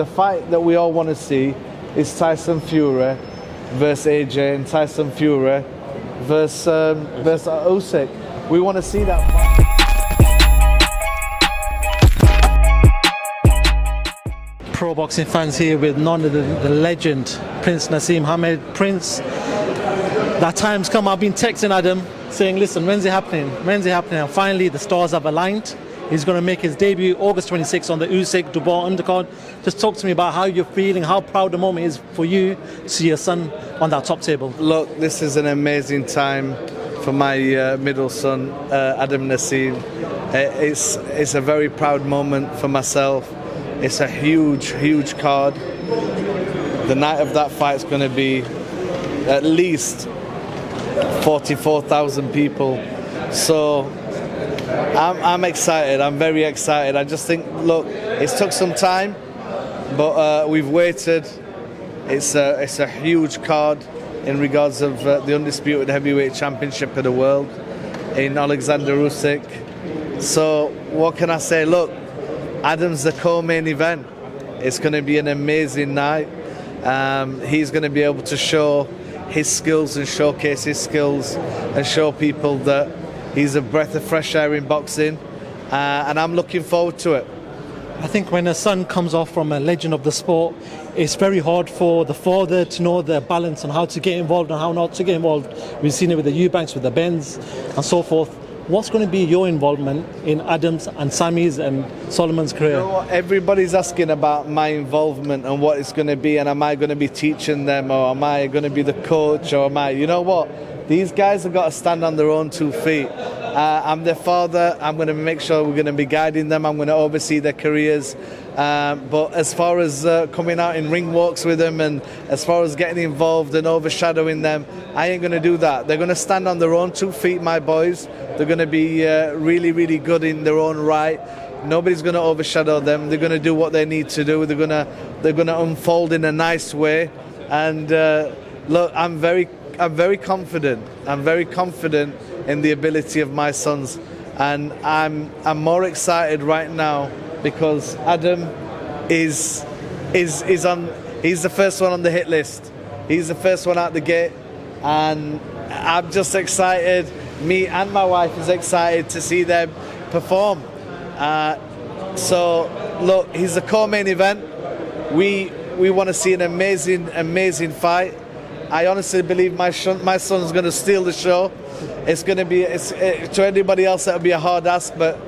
The fight that we all want to see is Tyson Fury versus AJ and Tyson Fury versus Usyk. We want to see that fight. Pro boxing fans here with none of the legend, Prince Naseem Hamed. Prince, that time's come. I've been texting Adam saying, listen, when's it happening? When's it happening? And finally, the stars have aligned. He's going to make his debut August 26th on the UsykDubois undercard. Just talk to me about how you're feeling, how proud the moment is for you to see your son on that top table. Look, this is an amazing time for my middle son, Adam Naseem. It's a very proud moment for myself. It's a huge, huge card. The night of that fight is going to be at least 44,000 people. So I'm excited. I'm very excited. I just think, look, it's took some time, but we've waited. It's a huge card in regards of the undisputed heavyweight championship of the world in Oleksandr Usyk. So what can I say? Look, Adam's the co-main event. It's going to be an amazing night. He's going to be able to show his skills and showcase his skills and show people that he's a breath of fresh air in boxing, and I'm looking forward to it. I think when a son comes off from a legend of the sport, it's very hard for the father to know the balance on how to get involved and how not to get involved. We've seen it with the Eubanks, with the Benz and so forth. What's going to be your involvement in Adam's and Sammy's and Solomon's career? You know what? Everybody's asking about my involvement and what it's going to be, and am I going to be teaching them, or am I going to be the coach, or am I... You know what? These guys have got to stand on their own 2 feet. I'm their father. I'm going to make sure we're going to be guiding them. I'm going to oversee their careers. But as far as coming out in ring walks with them, and as far as getting involved and overshadowing them, I ain't going to do that. They're going to stand on their own 2 feet, my boys. They're going to be really, really good in their own right. Nobody's going to overshadow them. They're going to do what they need to do. They're going to unfold in a nice way. And look, I'm very confident. I'm very confident in the ability of my sons, and I'm more excited right now because Adam is on. He's the first one on the hit list. He's the first one out the gate, and I'm just excited. Me and my wife is excited to see them perform. So look, he's the co-main event. We want to see an amazing fight. I honestly believe my son's going to steal the show. It's going to be, to anybody else, that'll be a hard ask, but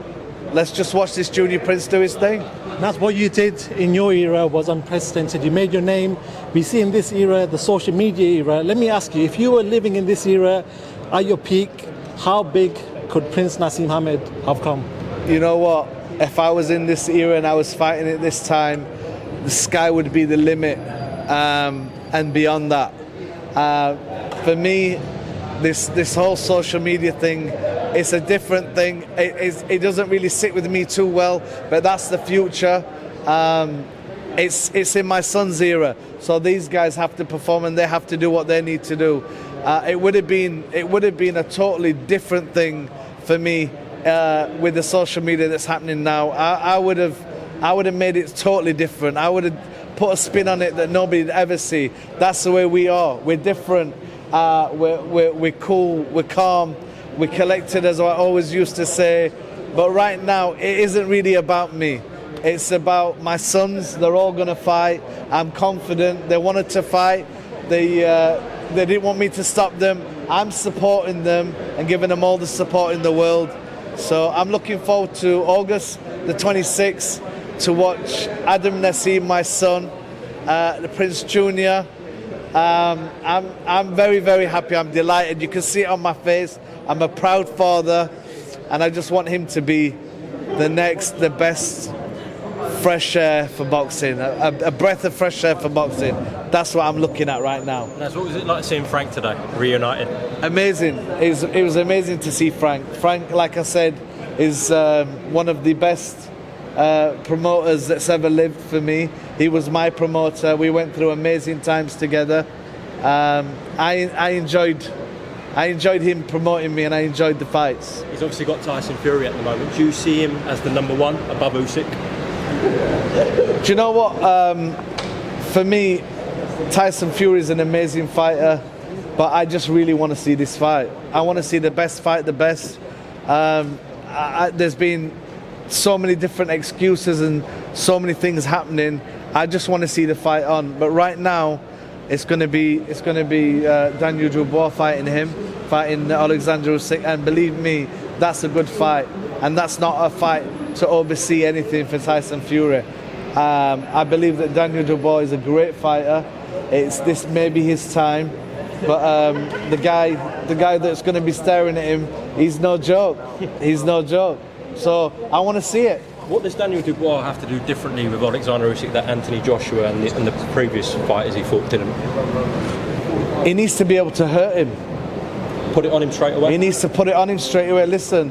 let's just watch this junior prince do his thing. That's what you did in your era was unprecedented. You made your name. We see in this era, the social media era. Let me ask you, if you were living in this era at your peak, how big could Prince Naseem Hamed have come? You know what? If I was in this era and I was fighting at this time, the sky would be the limit, and beyond that. For me, this whole social media thing, it's a different thing. It doesn't really sit with me too well, but that's the future. It's in my son's era, so these guys have to perform and they have to do what they need to do. It would have been a totally different thing for me with the social media that's happening now. I would have made it totally different. I would have put a spin on it that nobody'd ever see. That's the way we are. We're different. We're cool. We're calm. We're collected, as I always used to say. But right now, it isn't really about me. It's about my sons. They're all going to fight. I'm confident. They wanted to fight. They didn't want me to stop them. I'm supporting them and giving them all the support in the world. So I'm looking forward to August the 26th to watch Adam Naseem, my son, the Prince Junior. I'm very, very happy. I'm delighted. You can see it on my face. I'm a proud father, and I just want him to be the best fresh air for boxing, a breath of fresh air for boxing. That's what I'm looking at right now. What was it like seeing Frank today, reunited? Amazing. It was amazing to see Frank. Frank, like I said, is one of the best promoters that's ever lived for me. He was my promoter. We went through amazing times together. I enjoyed him promoting me, and I enjoyed the fights. He's obviously got Tyson Fury at the moment. Do you see him as the number one above Usyk? Do you know what? For me, Tyson Fury is an amazing fighter, but I just really want to see this fight. I want to see the best fight the best. There's been so many different excuses and so many things happening. I just want to see the fight on. But right now, it's going to be Daniel Dubois fighting Oleksandr Usyk, and believe me, that's a good fight, and that's not a fight to oversee anything for Tyson Fury. I believe that Daniel Dubois is a great fighter. This may be his time, but the guy that's going to be staring at him, he's no joke. He's no joke. So I want to see it. What does Daniel Dubois have to do differently with Oleksandr Usyk that Anthony Joshua and the previous fighters he fought didn't? He needs to be able to hurt him. Put it on him straight away? He needs to put it on him straight away. Listen,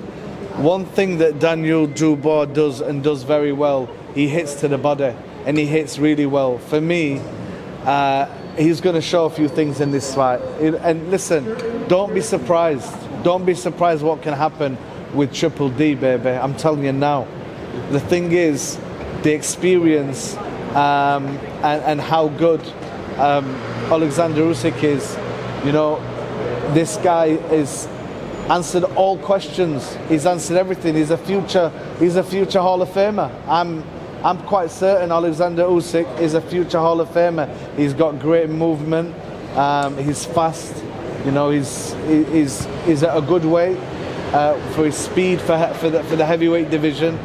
one thing that Daniel Dubois does and does very well, he hits to the body, and he hits really well. For me, he's going to show a few things in this fight. And listen, don't be surprised. Don't be surprised what can happen with Triple D, baby. I'm telling you now. The thing is, the experience and how good Oleksandr Usyk is. You know, this guy is answered all questions. He's answered everything. He's a future Hall of Famer. I'm quite certain Oleksandr Usyk is a future Hall of Famer. He's got great movement. He's fast. You know, he's at a good weight for his speed for the heavyweight division.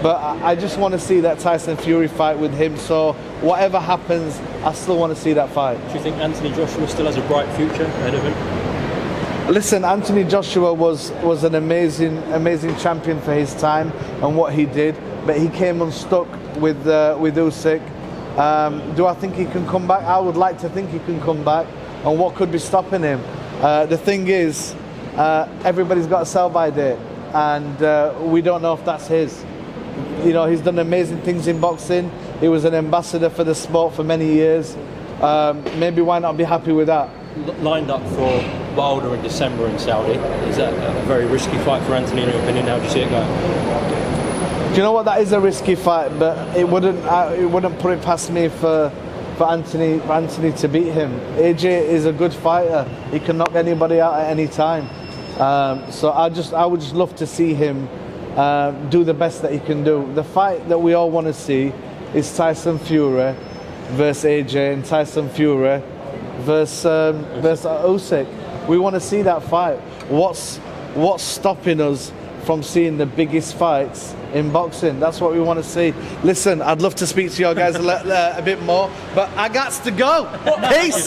But I just want to see that Tyson Fury fight with him. So whatever happens, I still want to see that fight. Do you think Anthony Joshua still has a bright future ahead of him? Listen, Anthony Joshua was an amazing champion for his time and what he did, but he came unstuck with Usyk. Do I think he can come back? I would like to think he can come back. And what could be stopping him? The thing is, everybody's got a sell-by date, and we don't know if that's his. You know, he's done amazing things in boxing. He was an ambassador for the sport for many years. Maybe why not be happy with that? Lined up for Wilder in December in Saudi. Is that a very risky fight for Anthony in your opinion? How do you see it going? Do you know what? That is a risky fight, but it wouldn't put it past me for Anthony to beat him. AJ is a good fighter. He can knock anybody out at any time. So I would just love to see him do the best that he can do. The fight that we all want to see is Tyson Fury versus AJ, and Tyson Fury versus Usyk. We want to see that fight. What's stopping us from seeing the biggest fights in boxing? That's what we want to see. Listen, I'd love to speak to you guys a bit more, but I got to go. Peace.